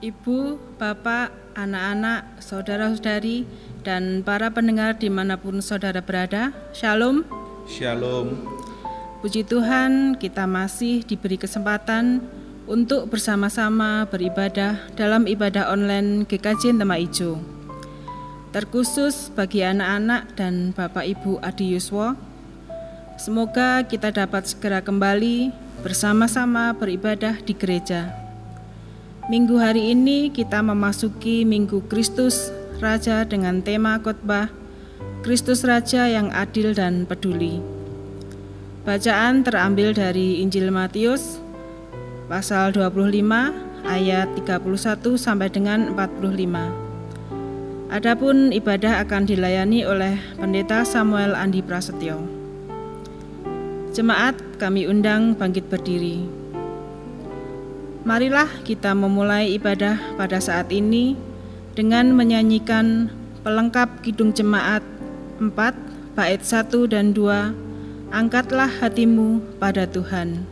Ibu, Bapak, anak-anak, saudara-saudari, dan para pendengar dimanapun saudara berada, Shalom. Shalom. Puji Tuhan, kita masih diberi kesempatan untuk bersama-sama beribadah dalam ibadah online GKJ Tema Ijo. Terkhusus bagi anak-anak dan Bapak Ibu Adi Yuswo, semoga kita dapat segera kembali bersama-sama beribadah di gereja. Minggu hari ini kita memasuki Minggu Kristus Raja dengan tema khotbah Kristus Raja yang adil dan peduli. Bacaan terambil dari Injil Matius pasal 25 ayat 31 sampai dengan 45. Adapun ibadah akan dilayani oleh Pendeta Samuel Andi Prasetyo. Jemaat kami undang bangkit berdiri. Marilah kita memulai ibadah pada saat ini dengan menyanyikan pelengkap Kidung Jemaat 4 bait 1 dan 2, Angkatlah hatimu pada Tuhan.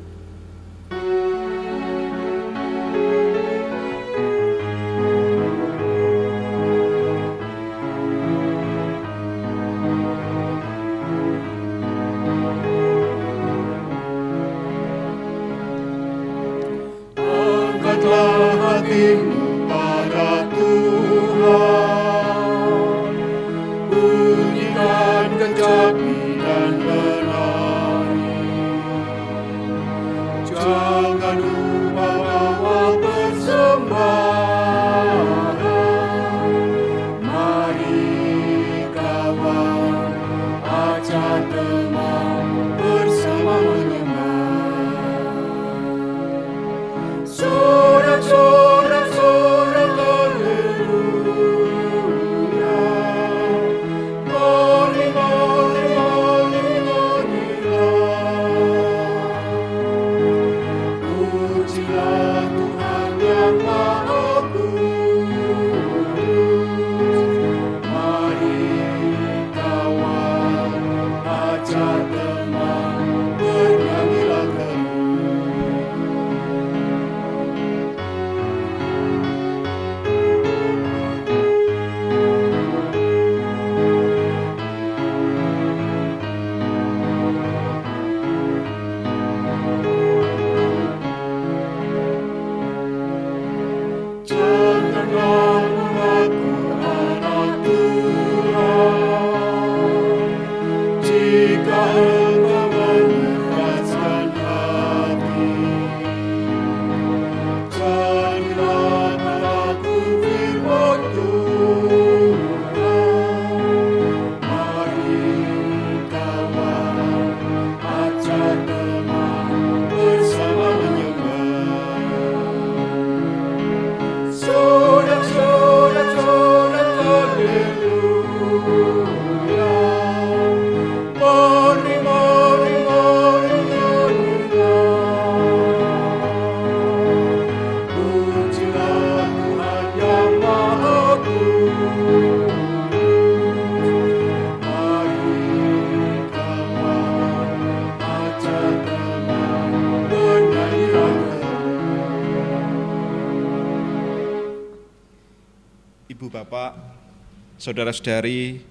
Saudara-saudari,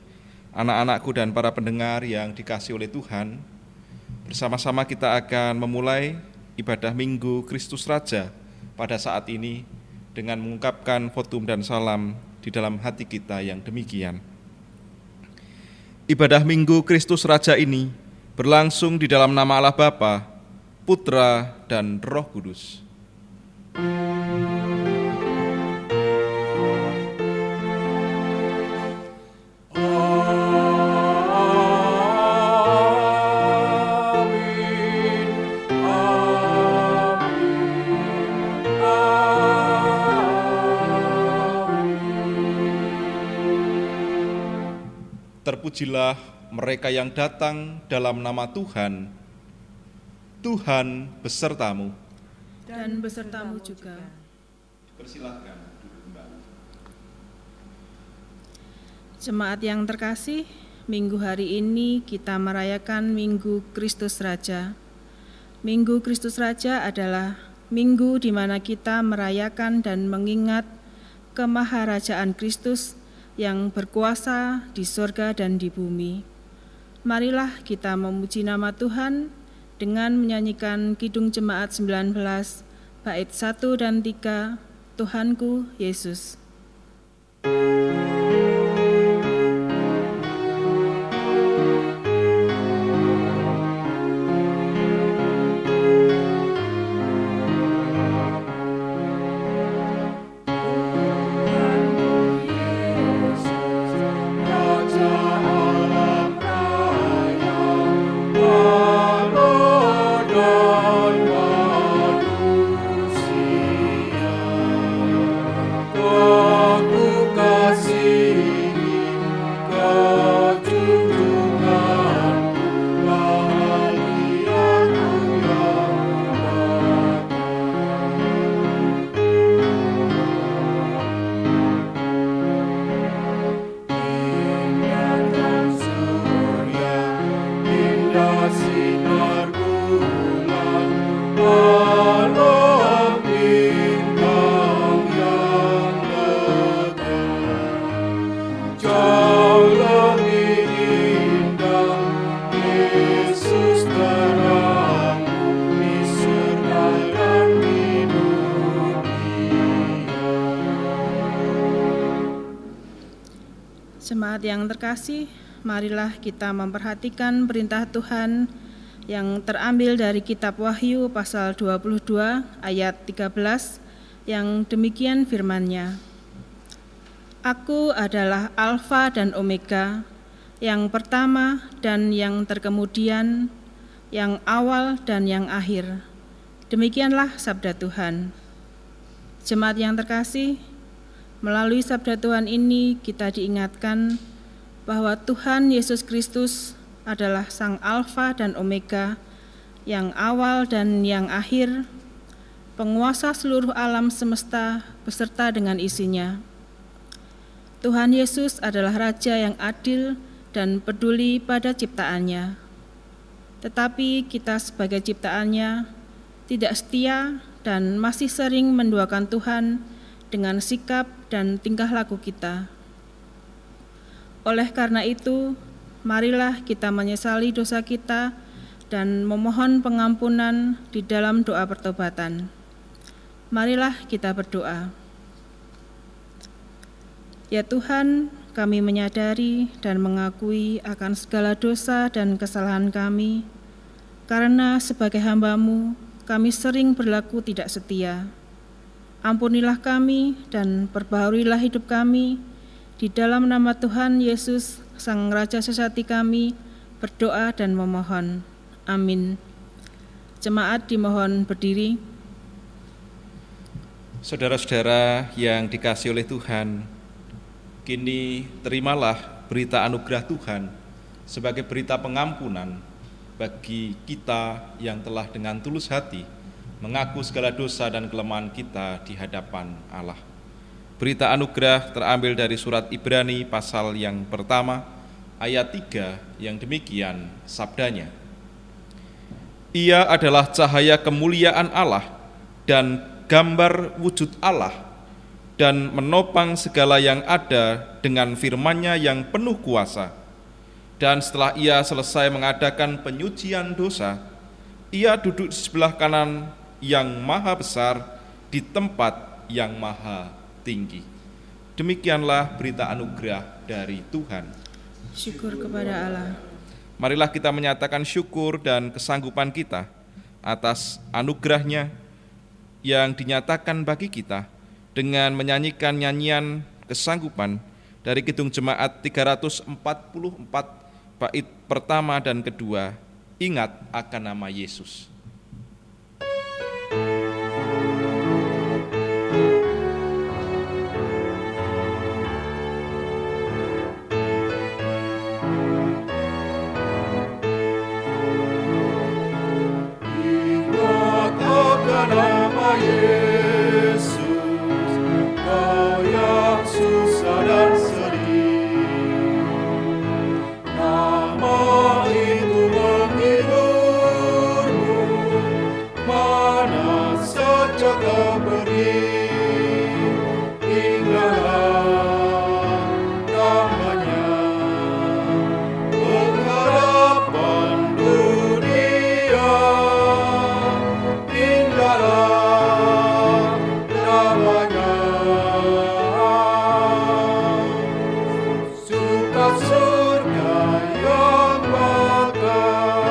anak-anakku dan para pendengar yang dikasihi oleh Tuhan, bersama-sama kita akan memulai ibadah Minggu Kristus Raja pada saat ini dengan mengungkapkan votum dan salam di dalam hati kita yang demikian. Ibadah Minggu Kristus Raja ini berlangsung di dalam nama Allah Bapa, Putra, dan Roh Kudus. Terpujilah mereka yang datang dalam nama Tuhan. Tuhan besertamu. Dan besertamu juga. Persilakan duduk kembali. Jemaat yang terkasih, Minggu hari ini kita merayakan Minggu Kristus Raja. Minggu Kristus Raja adalah minggu di mana kita merayakan dan mengingat kemaharajaan Kristus yang berkuasa di surga dan di bumi. Marilah kita memuji nama Tuhan dengan menyanyikan Kidung Jemaat 19, bait 1 dan 3, Tuhanku Yesus. Jemaat yang terkasih, marilah kita memperhatikan perintah Tuhan yang terambil dari kitab Wahyu pasal 22 ayat 13 yang demikian firman-Nya. Aku adalah Alfa dan Omega, yang pertama dan yang terkemudian, yang awal dan yang akhir. Demikianlah sabda Tuhan. Jemaat yang terkasih, melalui sabda Tuhan ini kita diingatkan bahwa Tuhan Yesus Kristus adalah Sang Alfa dan Omega, yang awal dan yang akhir, penguasa seluruh alam semesta beserta dengan isinya. Tuhan Yesus adalah Raja yang adil dan peduli pada ciptaannya. Tetapi kita sebagai ciptaannya tidak setia dan masih sering menduakan Tuhan dengan sikap dan tingkah laku kita. Oleh karena itu, marilah kita menyesali dosa kita dan memohon pengampunan di dalam doa pertobatan. Marilah kita berdoa. Ya Tuhan, kami menyadari dan mengakui akan segala dosa dan kesalahan kami, karena sebagai hamba-Mu, kami sering berlaku tidak setia. Ampunilah kami dan perbaharuilah hidup kami. Di dalam nama Tuhan Yesus, Sang Raja sejati kami, berdoa dan memohon. Amin. Jemaat dimohon berdiri. Saudara-saudara yang dikasihi oleh Tuhan, kini terimalah berita anugerah Tuhan sebagai berita pengampunan bagi kita yang telah dengan tulus hati mengaku segala dosa dan kelemahan kita di hadapan Allah. Berita anugerah terambil dari surat Ibrani pasal yang pertama, ayat 3 yang demikian sabdanya. Ia adalah cahaya kemuliaan Allah dan gambar wujud Allah, dan menopang segala yang ada dengan firman-Nya yang penuh kuasa. Dan setelah ia selesai mengadakan penyucian dosa, ia duduk di sebelah kanan yang maha besar di tempat yang maha tinggi. Demikianlah berita anugerah dari Tuhan. Syukur kepada Allah. Marilah kita menyatakan syukur dan kesanggupan kita atas anugerah-Nya yang dinyatakan bagi kita dengan menyanyikan nyanyian kesanggupan dari Kidung Jemaat 344 bait pertama dan kedua, Ingat akan nama Yesus. So saja Kau beri, indahlah namanya, pengharapan dunia. Indahlah namanya, suka surga yang bakal.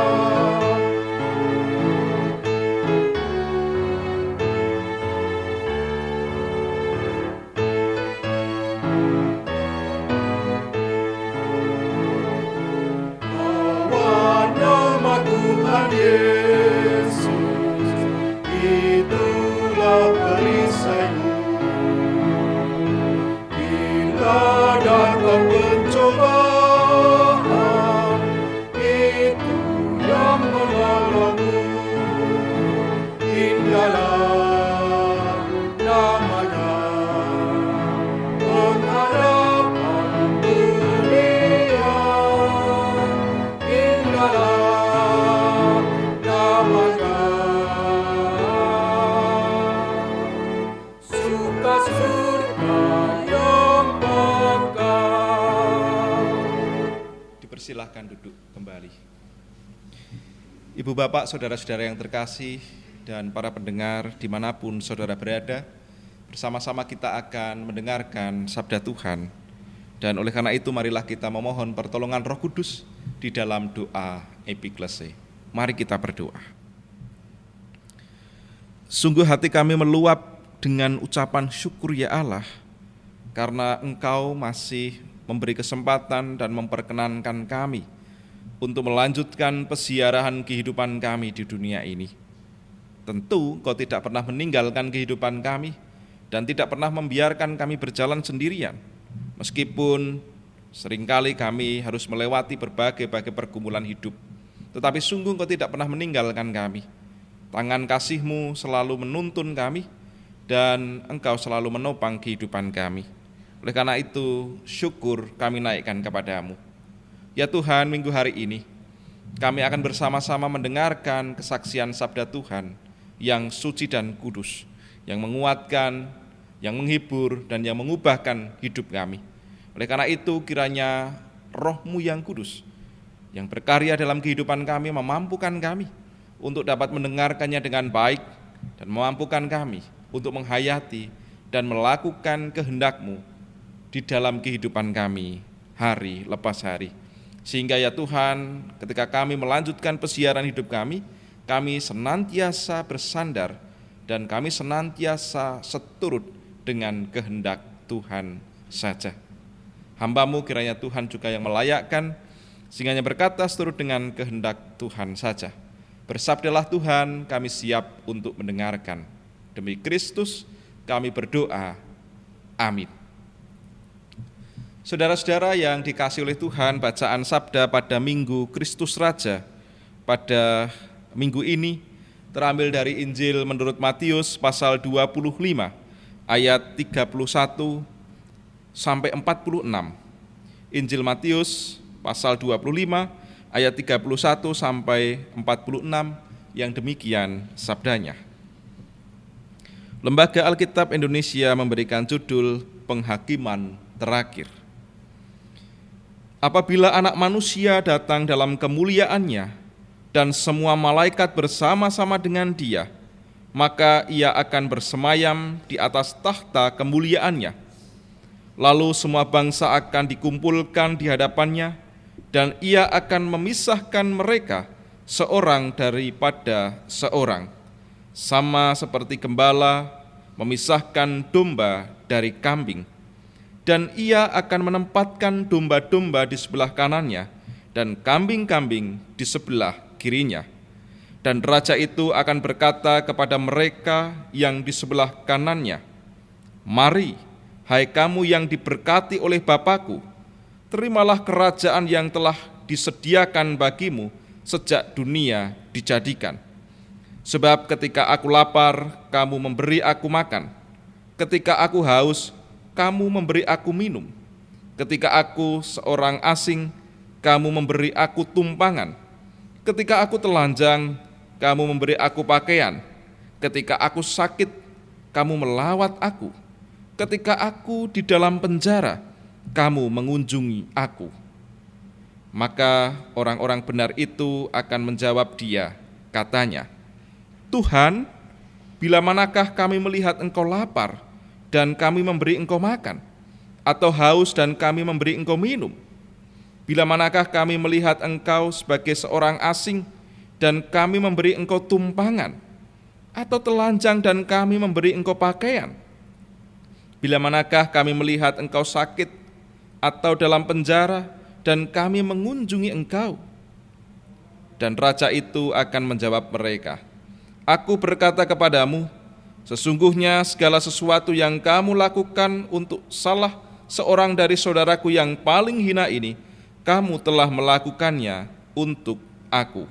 Bawa nama Tuhan Yesus, itulah perisaimu. Bila datang pencobaan, itu yang menolongmu. Indahlah namanya, pengharapan dunia. Indahlah namanya, suka surga yang bakal. Dipersilahkan duduk kembali. Ibu bapak, saudara-saudara yang terkasih, dan para pendengar dimanapun saudara berada, bersama-sama kita akan mendengarkan sabda Tuhan. Dan oleh karena itu marilah kita memohon pertolongan Roh Kudus di dalam doa epiklese. Mari kita berdoa. Sungguh hati kami meluap dengan ucapan syukur ya Allah, karena Engkau masih memberi kesempatan dan memperkenankan kami untuk melanjutkan pesiarahan kehidupan kami di dunia ini. Tentu Engkau tidak pernah meninggalkan kehidupan kami dan tidak pernah membiarkan kami berjalan sendirian, meskipun seringkali kami harus melewati berbagai pergumulan hidup. Tetapi sungguh Engkau tidak pernah meninggalkan kami. Tangan kasih-Mu selalu menuntun kami, dan Engkau selalu menopang kehidupan kami. Oleh karena itu, syukur kami naikkan kepada-Mu. Ya Tuhan, minggu hari ini kami akan bersama-sama mendengarkan kesaksian sabda Tuhan yang suci dan kudus, yang menguatkan, yang menghibur, dan yang mengubahkan hidup kami. Oleh karena itu, kiranya Roh-Mu yang kudus, yang berkarya dalam kehidupan kami, memampukan kami untuk dapat mendengarkannya dengan baik, dan memampukan kami untuk menghayati dan melakukan kehendak-Mu di dalam kehidupan kami hari lepas hari. Sehingga ya Tuhan, ketika kami melanjutkan pesiaran hidup kami senantiasa bersandar dan kami senantiasa seturut dengan kehendak Tuhan saja. Hamba-Mu kiranya Tuhan juga yang melayakkan, sehingga berkata seturut dengan kehendak Tuhan saja. Bersabdalah Tuhan, kami siap untuk mendengarkan. Demi Kristus kami berdoa. Amin. Saudara-saudara yang dikasihi oleh Tuhan, bacaan sabda pada Minggu Kristus Raja pada minggu ini terambil dari Injil menurut Matius pasal 25 ayat 31 sampai 46. Injil Matius pasal 25 ayat 31 sampai 46 yang demikian sabdanya. Lembaga Alkitab Indonesia memberikan judul Penghakiman Terakhir. Apabila Anak Manusia datang dalam kemuliaannya dan semua malaikat bersama-sama dengan Dia, maka Ia akan bersemayam di atas tahta kemuliaannya. Lalu semua bangsa akan dikumpulkan di hadapannya, dan Ia akan memisahkan mereka seorang daripada seorang, sama seperti gembala memisahkan domba dari kambing. Dan Ia akan menempatkan domba-domba di sebelah kanannya dan kambing-kambing di sebelah kirinya. Dan raja itu akan berkata kepada mereka yang di sebelah kanannya, "Mari, hai kamu yang diberkati oleh Bapa-Ku, terimalah kerajaan yang telah disediakan bagimu sejak dunia dijadikan. Sebab ketika aku lapar, kamu memberi aku makan. Ketika aku haus, kamu memberi aku minum. Ketika aku seorang asing, kamu memberi aku tumpangan. Ketika aku telanjang, kamu memberi aku pakaian. Ketika aku sakit, kamu melawat aku. Ketika aku di dalam penjara, kamu mengunjungi aku. Maka orang-orang benar itu akan menjawab dia, katanya, Tuhan, bila manakah kami melihat engkau lapar dan kami memberi engkau makan, atau haus dan kami memberi engkau minum? Bila manakah kami melihat engkau sebagai seorang asing dan kami memberi engkau tumpangan, atau telanjang dan kami memberi engkau pakaian? Bila manakah kami melihat engkau sakit atau dalam penjara dan kami mengunjungi engkau? Dan raja itu akan menjawab mereka, Aku berkata kepadamu, sesungguhnya segala sesuatu yang kamu lakukan untuk salah seorang dari saudaraku yang paling hina ini, kamu telah melakukannya untuk aku.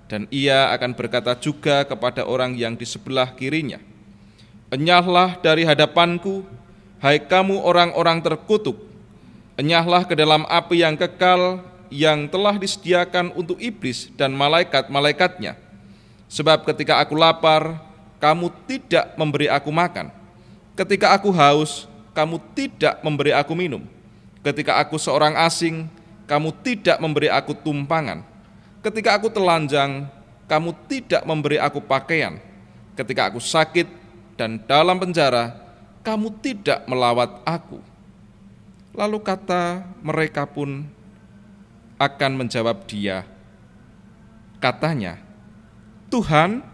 Dan ia akan berkata juga kepada orang yang di sebelah kirinya, Enyahlah dari hadapanku, hai kamu orang-orang terkutuk, enyahlah ke dalam api yang kekal yang telah disediakan untuk iblis dan malaikat-malaikatnya. Sebab ketika aku lapar, kamu tidak memberi aku makan. Ketika aku haus, kamu tidak memberi aku minum. Ketika aku seorang asing, kamu tidak memberi aku tumpangan. Ketika aku telanjang, kamu tidak memberi aku pakaian. Ketika aku sakit dan dalam penjara, kamu tidak melawat aku. Lalu kata mereka pun akan menjawab dia, katanya, Tuhan,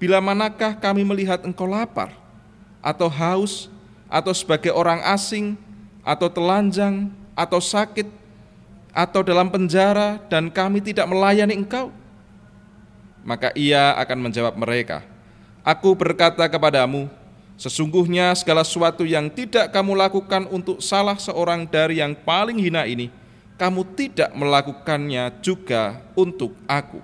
bila manakah kami melihat engkau lapar, atau haus, atau sebagai orang asing, atau telanjang, atau sakit, atau dalam penjara, dan kami tidak melayani engkau? Maka ia akan menjawab mereka, Aku berkata kepadamu, sesungguhnya segala sesuatu yang tidak kamu lakukan untuk salah seorang dari yang paling hina ini, kamu tidak melakukannya juga untuk aku.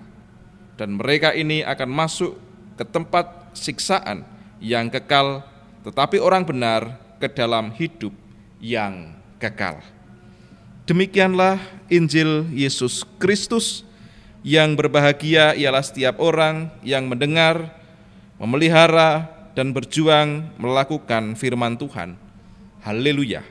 Dan mereka ini akan masuk ke tempat siksaan yang kekal, tetapi orang benar ke dalam hidup yang kekal. Demikianlah Injil Yesus Kristus. Yang berbahagia ialah setiap orang yang mendengar, memelihara, dan berjuang melakukan firman Tuhan. Haleluya.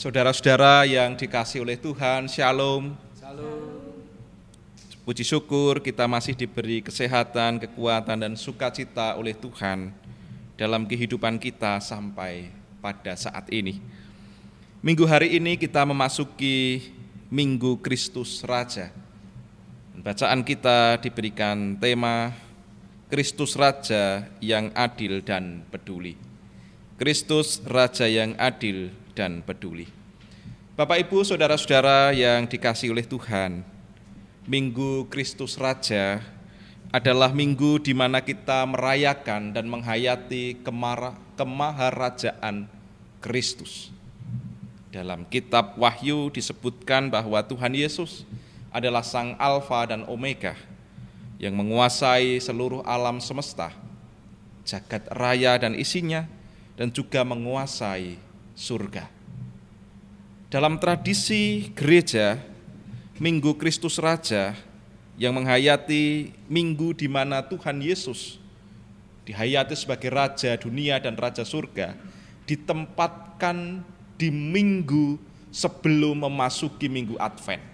Saudara-saudara yang dikasihi oleh Tuhan, Shalom. Puji syukur kita masih diberi kesehatan, kekuatan, dan sukacita oleh Tuhan dalam kehidupan kita sampai pada saat ini. Minggu hari ini kita memasuki Minggu Kristus Raja. Bacaan kita diberikan tema Kristus Raja yang adil dan peduli. Kristus Raja yang adil dan peduli. Bapak, Ibu, saudara-saudara yang dikasihi oleh Tuhan, Minggu Kristus Raja adalah minggu di mana kita merayakan dan menghayati kemaharajaan Kristus. Dalam kitab Wahyu disebutkan bahwa Tuhan Yesus adalah Sang Alfa dan Omega yang menguasai seluruh alam semesta, jagat raya dan isinya, dan juga menguasai surga. Dalam tradisi gereja, Minggu Kristus Raja yang menghayati minggu di mana Tuhan Yesus dihayati sebagai Raja dunia dan Raja surga, ditempatkan di minggu sebelum memasuki minggu Advent.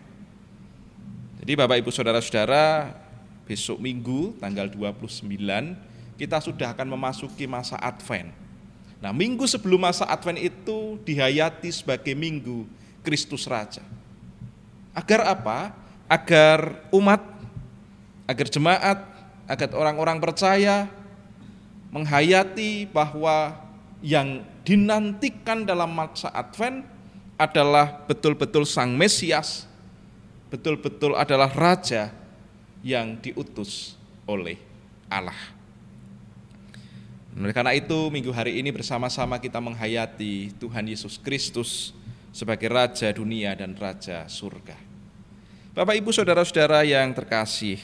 Jadi Bapak, Ibu, saudara-saudara, besok minggu tanggal 29 kita sudah akan memasuki masa Advent. Nah, minggu sebelum masa Advent itu dihayati sebagai Minggu Kristus Raja. Agar apa? Agar umat, agar jemaat, agar orang-orang percaya menghayati bahwa yang dinantikan dalam masa Advent adalah betul-betul Sang Mesias, betul-betul adalah Raja yang diutus oleh Allah. Oleh karena itu, minggu hari ini bersama-sama kita menghayati Tuhan Yesus Kristus sebagai Raja dunia dan Raja surga. Bapak, Ibu, saudara-saudara yang terkasih,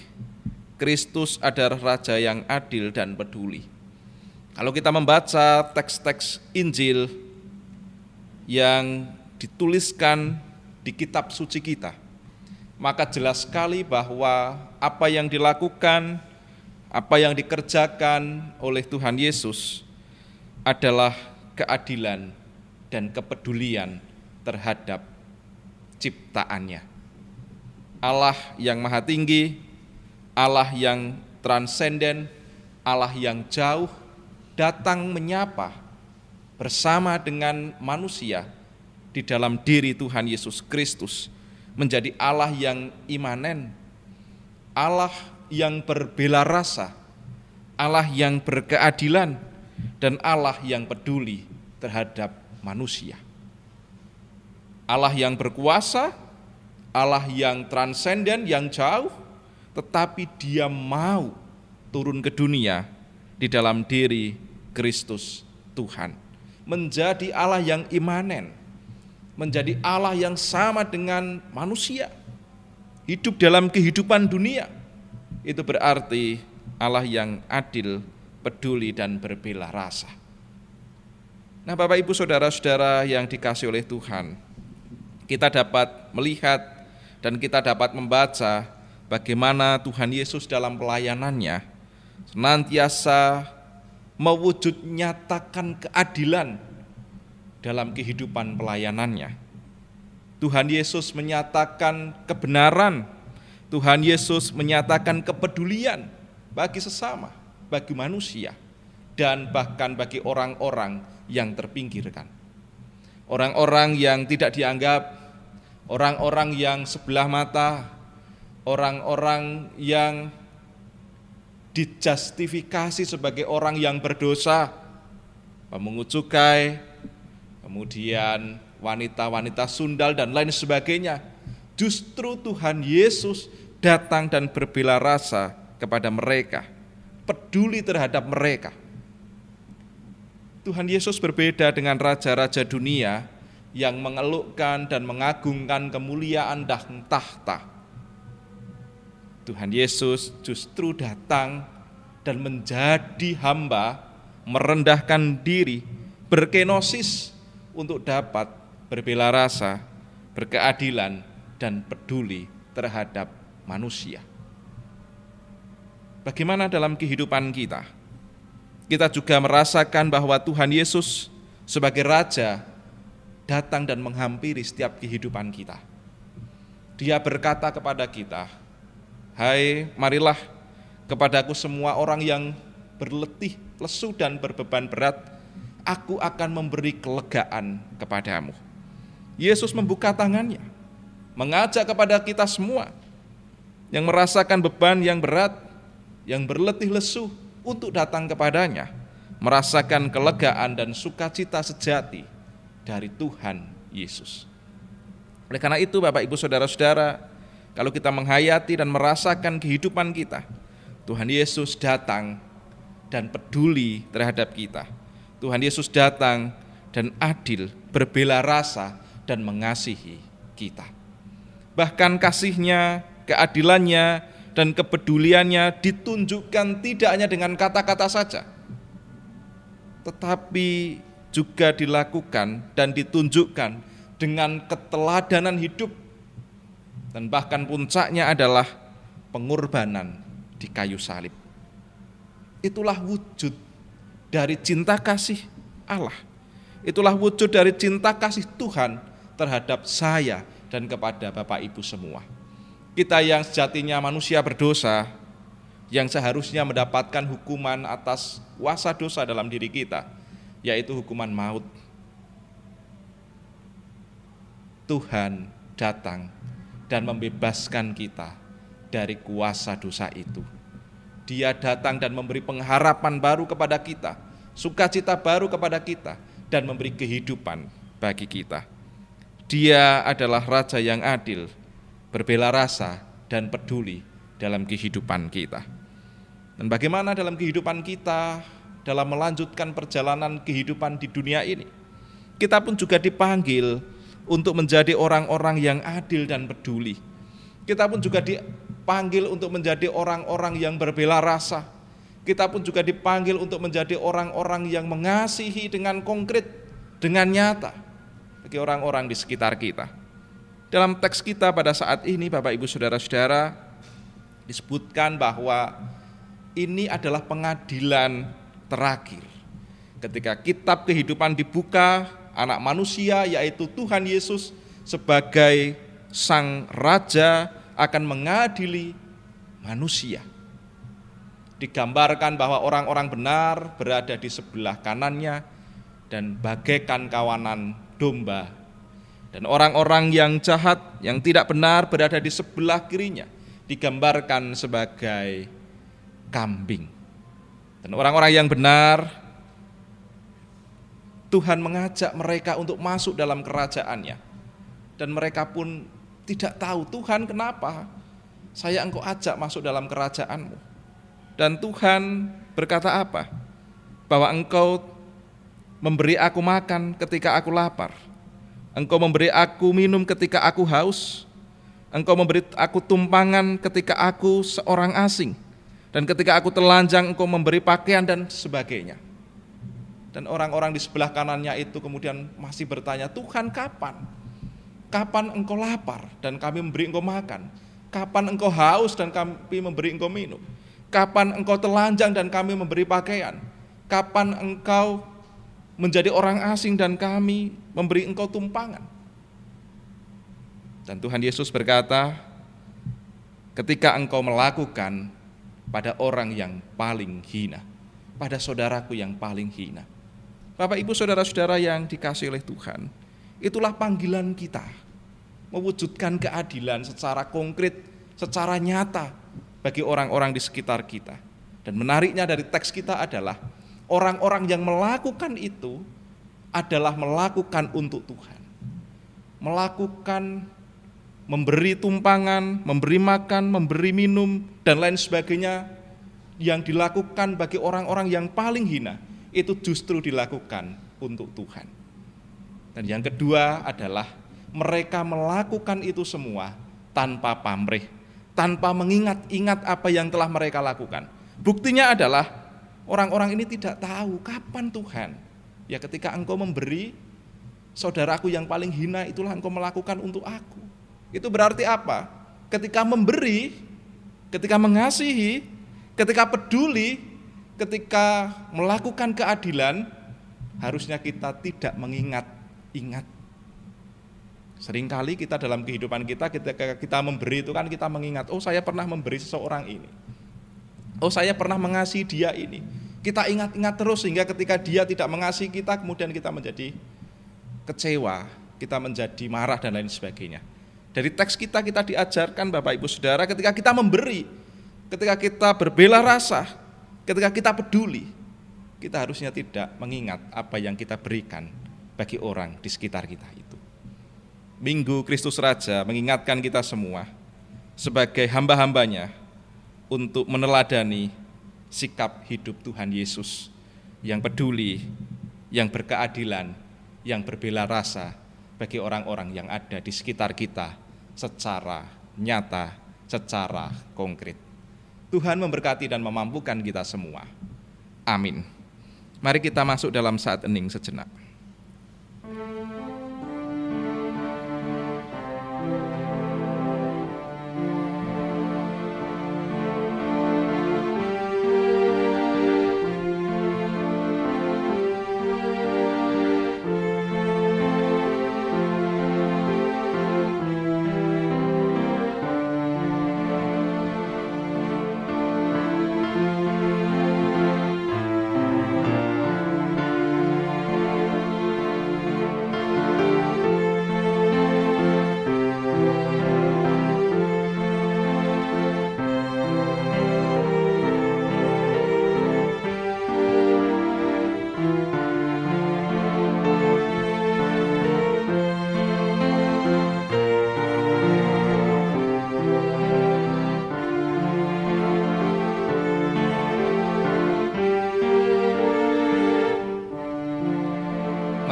Kristus adalah Raja yang adil dan peduli. Kalau kita membaca teks-teks Injil yang dituliskan di kitab suci kita, maka jelas sekali bahwa apa yang dilakukan, apa yang dikerjakan oleh Tuhan Yesus adalah keadilan dan kepedulian terhadap ciptaannya. Allah yang maha tinggi, Allah yang transenden, Allah yang jauh datang menyapa bersama dengan manusia di dalam diri Tuhan Yesus Kristus, menjadi Allah yang imanen, Allah yang berbela rasa, Allah yang berkeadilan, dan Allah yang peduli terhadap manusia. Allah yang berkuasa, Allah yang transenden, yang jauh, tetapi Dia mau turun ke dunia di dalam diri Kristus Tuhan, menjadi Allah yang imanen, menjadi Allah yang sama dengan manusia, hidup dalam kehidupan dunia. Itu berarti Allah yang adil, peduli, dan berbela rasa. Nah, Bapak, Ibu, saudara-saudara yang dikasihi oleh Tuhan, kita dapat melihat dan kita dapat membaca bagaimana Tuhan Yesus dalam pelayanannya senantiasa mewujud nyatakan keadilan dalam kehidupan pelayanannya. Tuhan Yesus menyatakan kebenaran, Tuhan Yesus menyatakan kepedulian bagi sesama, bagi manusia, dan bahkan bagi orang-orang yang terpinggirkan. Orang-orang yang tidak dianggap, orang-orang yang sebelah mata, orang-orang yang dijustifikasi sebagai orang yang berdosa, pemungut cukai, kemudian wanita-wanita sundal dan lain sebagainya. Justru Tuhan Yesus datang dan berbela rasa kepada mereka, peduli terhadap mereka. Tuhan Yesus berbeda dengan raja-raja dunia yang mengelukkan dan mengagungkan kemuliaan dan tahta. Tuhan Yesus justru datang dan menjadi hamba, merendahkan diri, berkenosis untuk dapat berbela rasa, berkeadilan, dan peduli terhadap manusia. Bagaimana dalam kehidupan kita? Kita juga merasakan bahwa Tuhan Yesus sebagai Raja datang dan menghampiri setiap kehidupan kita. Dia berkata kepada kita, "Hai, marilah kepadaku semua orang yang berletih, lesu, dan berbeban berat, aku akan memberi kelegaan kepadamu." Yesus membuka tangannya, mengajak kepada kita semua yang merasakan beban yang berat, yang berletih lesu, untuk datang kepadanya, merasakan kelegaan dan sukacita sejati dari Tuhan Yesus. Oleh karena itu, Bapak, Ibu, saudara-saudara, kalau kita menghayati dan merasakan kehidupan kita, Tuhan Yesus datang dan peduli terhadap kita. Tuhan Yesus datang dan adil, berbela rasa, dan mengasihi kita. Bahkan kasih-Nya, keadilannya, dan kepeduliannya ditunjukkan tidak hanya dengan kata-kata saja, tetapi juga dilakukan dan ditunjukkan dengan keteladanan hidup, dan bahkan puncaknya adalah pengorbanan di kayu salib. Itulah wujud dari cinta kasih Allah. Itulah wujud dari cinta kasih Tuhan terhadap saya dan kepada Bapak Ibu semua. Kita yang sejatinya manusia berdosa, yang seharusnya mendapatkan hukuman atas kuasa dosa dalam diri kita, yaitu hukuman maut. Tuhan datang dan membebaskan kita dari kuasa dosa itu. Dia datang dan memberi pengharapan baru kepada kita, sukacita baru kepada kita, dan memberi kehidupan bagi kita. Dia adalah Raja yang adil, berbela rasa, dan peduli dalam kehidupan kita. Dan bagaimana dalam kehidupan kita, dalam melanjutkan perjalanan kehidupan di dunia ini, kita pun juga dipanggil untuk menjadi orang-orang yang adil dan peduli. Kita pun juga dipanggil untuk menjadi orang-orang yang berbela rasa. Kita pun juga dipanggil untuk menjadi orang-orang yang mengasihi dengan konkret, dengan nyata bagi orang-orang di sekitar kita. Dalam teks kita pada saat ini, Bapak Ibu Saudara-saudara, disebutkan bahwa ini adalah pengadilan terakhir. Ketika kitab kehidupan dibuka, anak manusia yaitu Tuhan Yesus sebagai Sang Raja akan mengadili manusia. Digambarkan bahwa orang-orang benar berada di sebelah kanannya dan bagaikan kawanan domba. Dan orang-orang yang jahat, yang tidak benar berada di sebelah kirinya, digambarkan sebagai kambing. Dan orang-orang yang benar, Tuhan mengajak mereka untuk masuk dalam kerajaannya. Dan mereka pun tidak tahu, Tuhan kenapa saya Engkau ajak masuk dalam kerajaanmu. Dan Tuhan berkata apa? Bahwa Engkau memberi aku makan ketika aku lapar. Engkau memberi aku minum ketika aku haus. Engkau memberi aku tumpangan ketika aku seorang asing. Dan ketika aku telanjang, Engkau memberi pakaian dan sebagainya. Dan orang-orang di sebelah kanannya itu kemudian masih bertanya, Tuhan kapan? Kapan Engkau lapar dan kami memberi Engkau makan? Kapan Engkau haus dan kami memberi Engkau minum? Kapan Engkau telanjang dan kami memberi pakaian? Kapan Engkau menjadi orang asing dan kami memberi Engkau tumpangan? Dan Tuhan Yesus berkata, ketika engkau melakukan pada orang yang paling hina, pada saudaraku yang paling hina. Bapak Ibu Saudara-saudara yang dikasihi oleh Tuhan, itulah panggilan kita, mewujudkan keadilan secara konkret, secara nyata bagi orang-orang di sekitar kita. Dan menariknya dari teks kita adalah orang-orang yang melakukan itu adalah melakukan untuk Tuhan. Melakukan, memberi tumpangan, memberi makan, memberi minum, dan lain sebagainya yang dilakukan bagi orang-orang yang paling hina, itu justru dilakukan untuk Tuhan. Dan yang kedua adalah mereka melakukan itu semua tanpa pamrih, tanpa mengingat-ingat apa yang telah mereka lakukan. Buktinya adalah orang-orang ini tidak tahu kapan Tuhan. Ya ketika engkau memberi, saudaraku yang paling hina itulah engkau melakukan untuk aku. Itu berarti apa? Ketika memberi, ketika mengasihi, ketika peduli, ketika melakukan keadilan, harusnya kita tidak mengingat-ingat. Seringkali kita dalam kehidupan kita, ketika kita memberi itu kan kita mengingat, oh saya pernah memberi seseorang ini. Oh saya pernah mengasihi dia ini. Kita ingat-ingat terus sehingga ketika dia tidak mengasihi kita, kemudian kita menjadi kecewa, kita menjadi marah dan lain sebagainya. Dari teks kita diajarkan Bapak Ibu Saudara, ketika kita memberi, ketika kita berbela rasa, ketika kita peduli, kita harusnya tidak mengingat apa yang kita berikan bagi orang di sekitar kita itu. Minggu Kristus Raja mengingatkan kita semua sebagai hamba-hambanya untuk meneladani sikap hidup Tuhan Yesus yang peduli, yang berkeadilan, yang berbela rasa bagi orang-orang yang ada di sekitar kita secara nyata, secara konkret. Tuhan memberkati dan memampukan kita semua. Amin. Mari kita masuk dalam saat hening sejenak.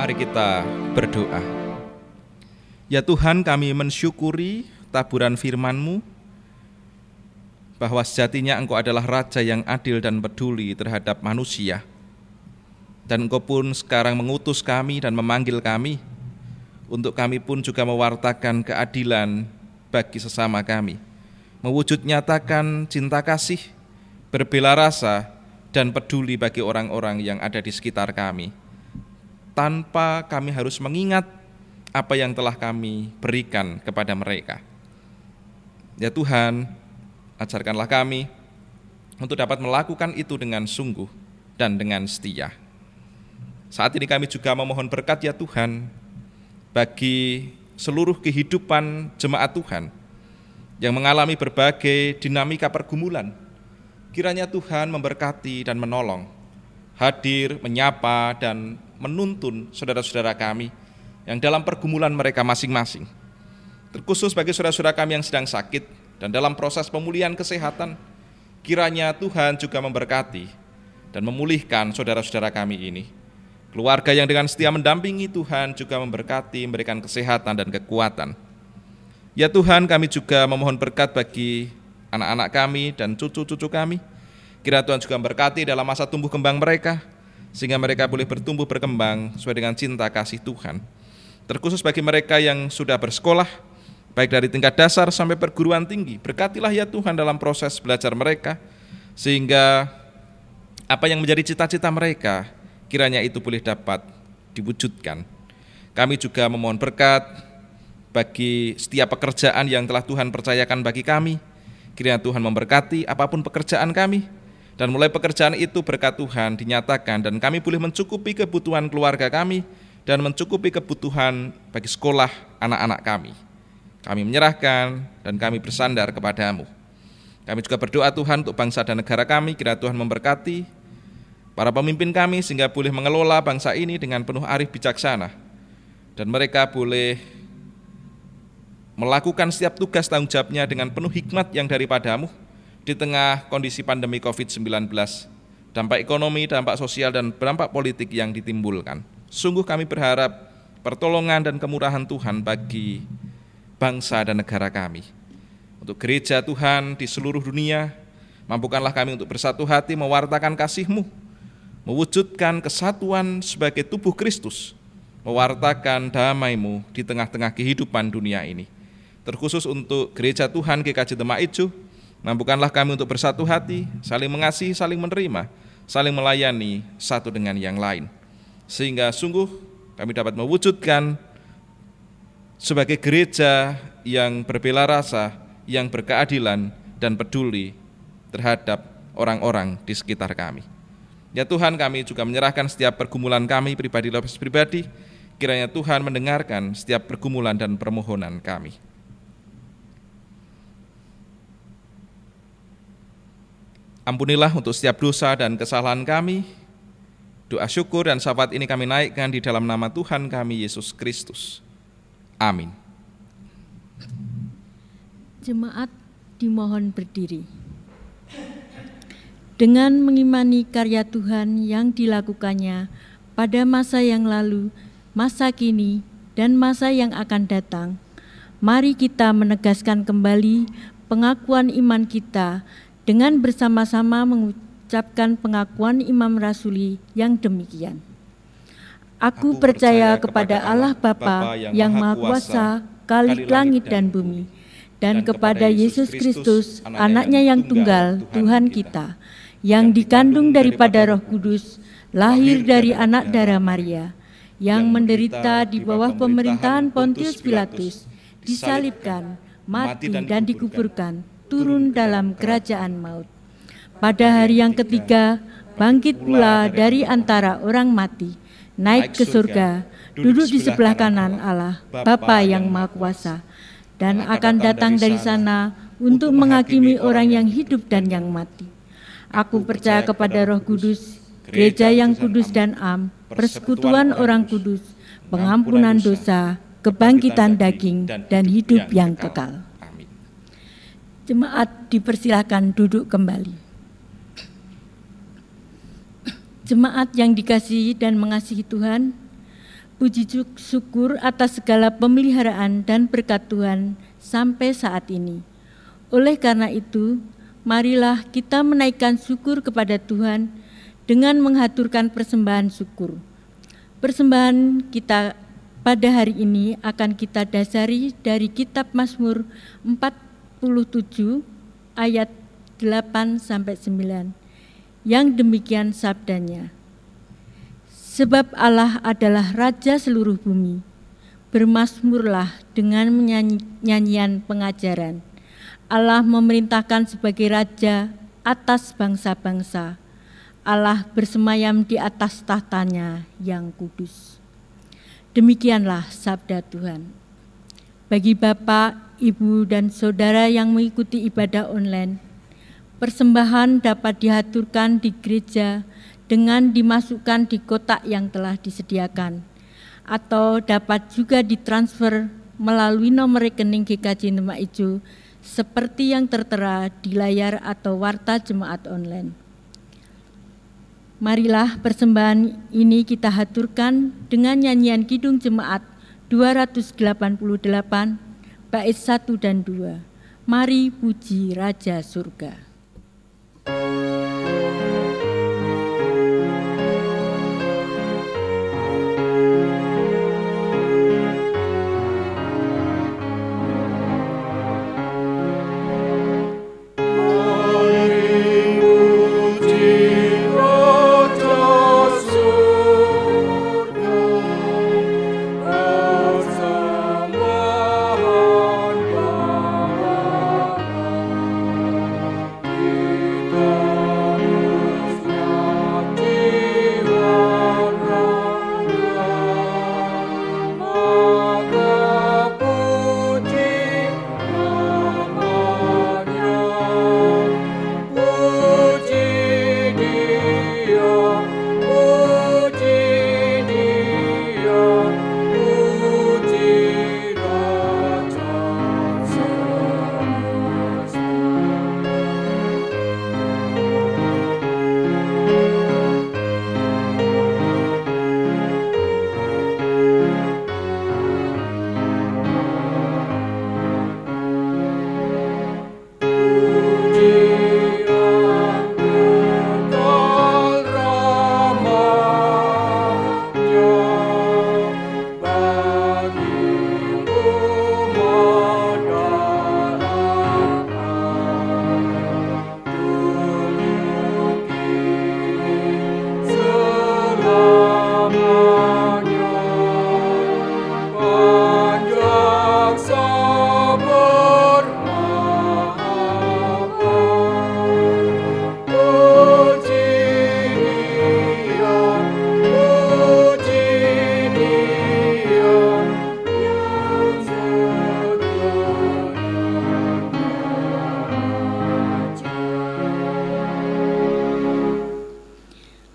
Mari kita berdoa. Ya Tuhan, kami mensyukuri taburan firman-Mu bahwa sejatinya Engkau adalah Raja yang adil dan peduli terhadap manusia. Dan Engkau pun sekarang mengutus kami dan memanggil kami untuk kami pun juga mewartakan keadilan bagi sesama kami, mewujud nyatakan cinta kasih, berbela rasa, dan peduli bagi orang-orang yang ada di sekitar kami, tanpa kami harus mengingat apa yang telah kami berikan kepada mereka. Ya Tuhan, ajarkanlah kami untuk dapat melakukan itu dengan sungguh dan dengan setia. Saat ini kami juga memohon berkat ya Tuhan bagi seluruh kehidupan jemaat Tuhan yang mengalami berbagai dinamika pergumulan. Kiranya Tuhan memberkati dan menolong, hadir, menyapa, dan menuntun saudara-saudara kami yang dalam pergumulan mereka masing-masing. Terkhusus bagi saudara-saudara kami yang sedang sakit dan dalam proses pemulihan kesehatan, kiranya Tuhan juga memberkati dan memulihkan saudara-saudara kami ini. Keluarga yang dengan setia mendampingi Tuhan juga memberkati, memberikan kesehatan dan kekuatan. Ya Tuhan, kami juga memohon berkat bagi anak-anak kami dan cucu-cucu kami. Kiranya Tuhan juga memberkati dalam masa tumbuh kembang mereka, sehingga mereka boleh bertumbuh berkembang sesuai dengan cinta kasih Tuhan. Terkhusus bagi mereka yang sudah bersekolah, baik dari tingkat dasar sampai perguruan tinggi, berkatilah ya Tuhan dalam proses belajar mereka, sehingga apa yang menjadi cita-cita mereka, kiranya itu boleh dapat diwujudkan. Kami juga memohon berkat bagi setiap pekerjaan yang telah Tuhan percayakan bagi kami. Kiranya Tuhan memberkati apapun pekerjaan kami, dan mulai pekerjaan itu berkat Tuhan dinyatakan dan kami boleh mencukupi kebutuhan keluarga kami dan mencukupi kebutuhan bagi sekolah anak-anak kami. Kami menyerahkan dan kami bersandar kepadamu. Kami juga berdoa Tuhan untuk bangsa dan negara kami, kiranya Tuhan memberkati para pemimpin kami sehingga boleh mengelola bangsa ini dengan penuh arif bijaksana, dan mereka boleh melakukan setiap tugas tanggung jawabnya dengan penuh hikmat yang daripadamu di tengah kondisi pandemi COVID-19, dampak ekonomi, dampak sosial, dan dampak politik yang ditimbulkan. Sungguh kami berharap pertolongan dan kemurahan Tuhan bagi bangsa dan negara kami. Untuk gereja Tuhan di seluruh dunia, mampukanlah kami untuk bersatu hati mewartakan kasih-Mu, mewujudkan kesatuan sebagai tubuh Kristus, mewartakan damai-Mu di tengah-tengah kehidupan dunia ini. Terkhusus untuk gereja Tuhan GKJ Demak Ijo, mampukanlah kami untuk bersatu hati, saling mengasihi, saling menerima, saling melayani satu dengan yang lain. Sehingga sungguh kami dapat mewujudkan sebagai gereja yang berbela rasa, yang berkeadilan dan peduli terhadap orang-orang di sekitar kami. Ya Tuhan, kami juga menyerahkan setiap pergumulan kami pribadi, kiranya Tuhan mendengarkan setiap pergumulan dan permohonan kami. Ampunilah untuk setiap dosa dan kesalahan kami. Doa syukur dan syafaat ini kami naikkan di dalam nama Tuhan kami Yesus Kristus. Amin. Jemaat dimohon berdiri. Dengan mengimani karya Tuhan yang dilakukannya pada masa yang lalu, masa kini, dan masa yang akan datang, mari kita menegaskan kembali pengakuan iman kita dengan bersama-sama mengucapkan pengakuan Imam Rasuli yang demikian. Aku percaya kepada Allah Bapa yang Maha Kuasa, Khalik langit dan bumi, dan kepada Yesus Kristus, Anaknya yang tunggal, Tuhan kita, yang dikandung daripada Roh Kudus, lahir dari anak darah Maria, yang menderita di bawah pemerintahan Pontius Pilatus, disalibkan, mati dan dikuburkan, turun dalam kerajaan maut. Pada hari yang ketiga, bangkit pula dari antara orang mati, naik ke surga, duduk di sebelah kanan Allah, Bapa yang Maha Kuasa, dan akan datang dari sana untuk menghakimi orang yang hidup dan yang mati. Aku percaya kepada Roh Kudus, gereja yang kudus dan am, persekutuan orang kudus, pengampunan dosa, kebangkitan daging, dan hidup yang kekal. Jemaat dipersilakan duduk kembali. Jemaat yang dikasihi dan mengasihi Tuhan, puji syukur atas segala pemeliharaan dan berkat Tuhan sampai saat ini. Oleh karena itu, marilah kita menaikkan syukur kepada Tuhan dengan menghaturkan persembahan syukur. Persembahan kita pada hari ini akan kita dasari dari kitab Mazmur 47 ayat 8-9 yang demikian sabdanya. Sebab Allah adalah Raja seluruh bumi, bermazmurlah dengan nyanyian pengajaran. Allah memerintahkan sebagai Raja atas bangsa-bangsa. Allah bersemayam di atas tahtanya yang kudus. Demikianlah sabda Tuhan. Bagi Bapak, Ibu, dan Saudara yang mengikuti ibadah online, persembahan dapat dihaturkan di gereja dengan dimasukkan di kotak yang telah disediakan, atau dapat juga ditransfer melalui nomor rekening GKJ Demak Ijo seperti yang tertera di layar atau warta jemaat online. Marilah persembahan ini kita haturkan dengan nyanyian Kidung Jemaat 288, bait 1 dan 2. Mari puji Raja Surga.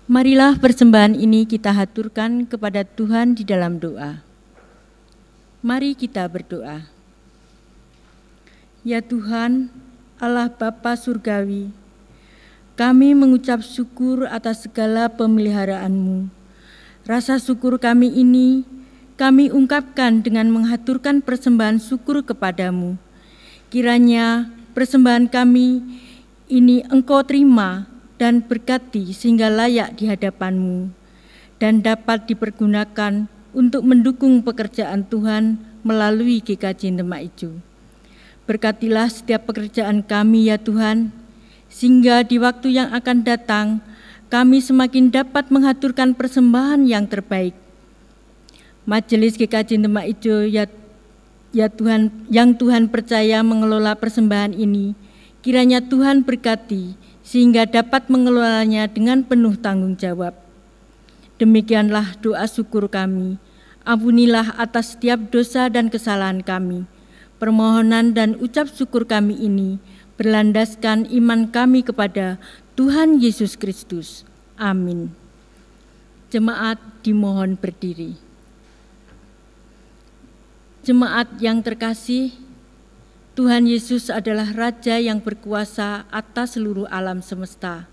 Marilah persembahan ini kita haturkan kepada Tuhan di dalam doa. Mari kita berdoa. Ya Tuhan, Allah Bapa Surgawi, kami mengucap syukur atas segala pemeliharaan-Mu. Rasa syukur kami ini kami ungkapkan dengan menghaturkan persembahan syukur kepadamu. Kiranya persembahan kami ini Engkau terima dan berkati sehingga layak di hadapan-Mu dan dapat dipergunakan untuk mendukung pekerjaan Tuhan melalui GKJ Demak Ijo. Berkatilah setiap pekerjaan kami ya Tuhan, sehingga di waktu yang akan datang kami semakin dapat menghaturkan persembahan yang terbaik. Majelis GKJ Demak Ijo ya Tuhan, yang Tuhan percaya mengelola persembahan ini, kiranya Tuhan berkati sehingga dapat mengelolanya dengan penuh tanggung jawab. Demikianlah doa syukur kami. Ampunilah atas setiap dosa dan kesalahan kami. Permohonan dan ucap syukur kami ini berlandaskan iman kami kepada Tuhan Yesus Kristus. Amin. Jemaat dimohon berdiri. Jemaat yang terkasih, Tuhan Yesus adalah Raja yang berkuasa atas seluruh alam semesta.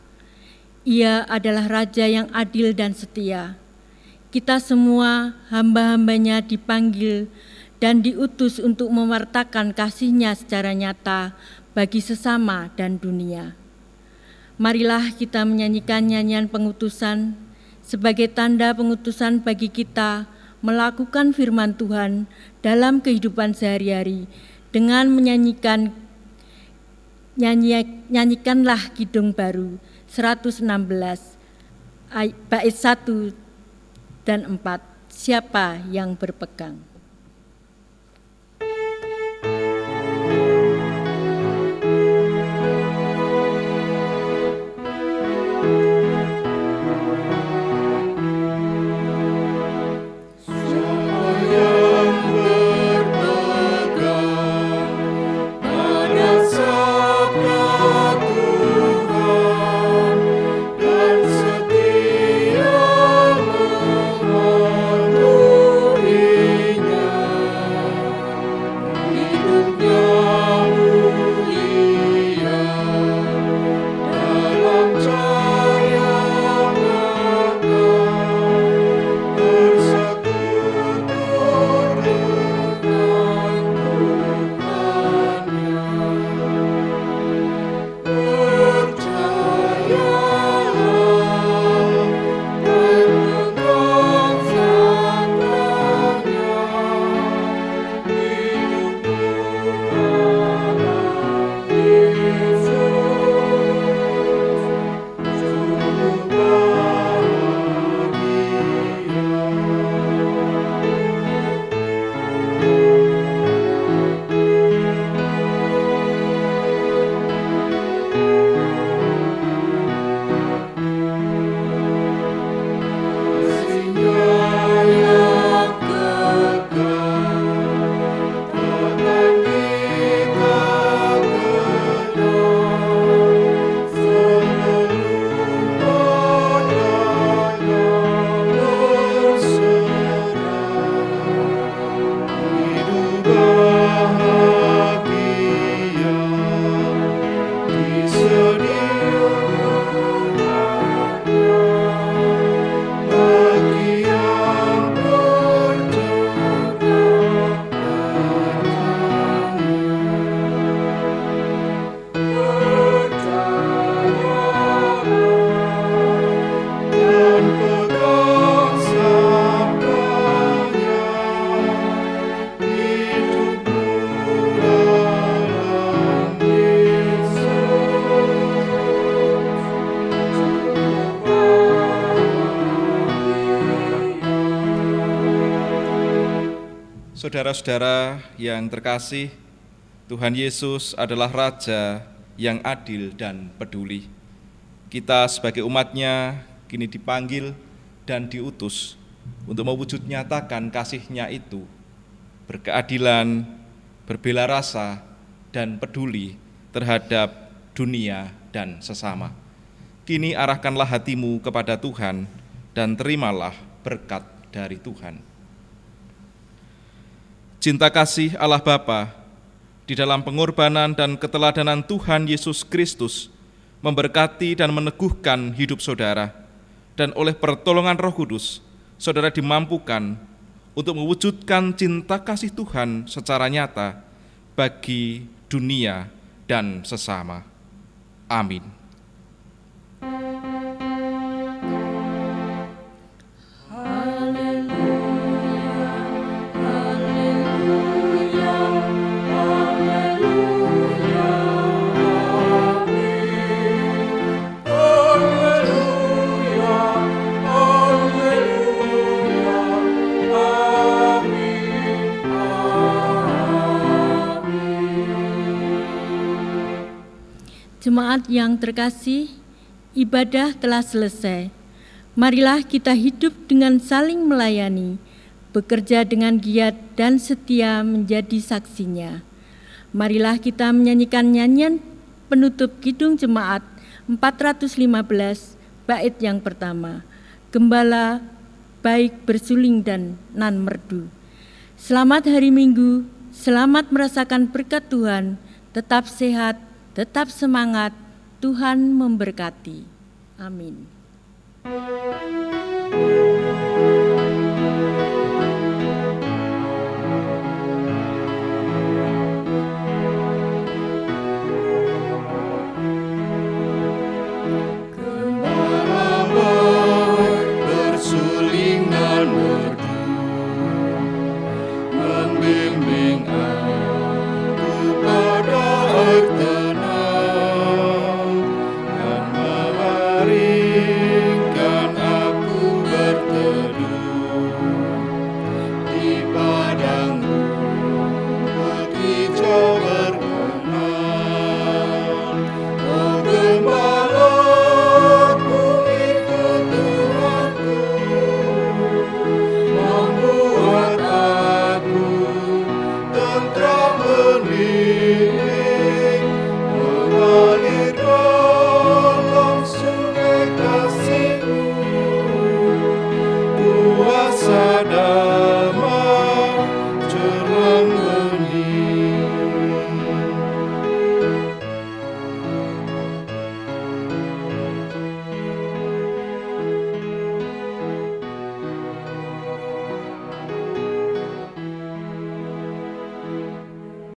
Ia adalah Raja yang adil dan setia. kita semua hamba-hambanya dipanggil dan diutus untuk mewartakan kasih-Nya secara nyata bagi sesama dan dunia. Marilah kita menyanyikan nyanyian pengutusan sebagai tanda pengutusan bagi kita melakukan firman Tuhan dalam kehidupan sehari-hari dengan nyanyikanlah Kidung Baru 116 bait 1 dan 4. Siapa yang berpegang? Saudara-saudara yang terkasih, Tuhan Yesus adalah Raja yang adil dan peduli. Kita sebagai umat-Nya kini dipanggil dan diutus untuk mewujud nyatakan kasih-Nya itu, berkeadilan, berbela rasa, dan peduli terhadap dunia dan sesama. Kini arahkanlah hatimu kepada Tuhan dan terimalah berkat dari Tuhan. Cinta kasih Allah Bapa di dalam pengorbanan dan keteladanan Tuhan Yesus Kristus memberkati dan meneguhkan hidup saudara, dan oleh pertolongan Roh Kudus, saudara dimampukan untuk mewujudkan cinta kasih Tuhan secara nyata bagi dunia dan sesama. Amin. Jemaat yang terkasih, ibadah telah selesai. Marilah kita hidup dengan saling melayani, bekerja dengan giat dan setia menjadi saksinya. Marilah kita menyanyikan nyanyian penutup Kidung Jemaat 415 bait yang pertama, Gembala baik bersuling dan nan merdu. Selamat hari Minggu, selamat merasakan berkat Tuhan, tetap sehat, tetap semangat, Tuhan memberkati. Amin. kami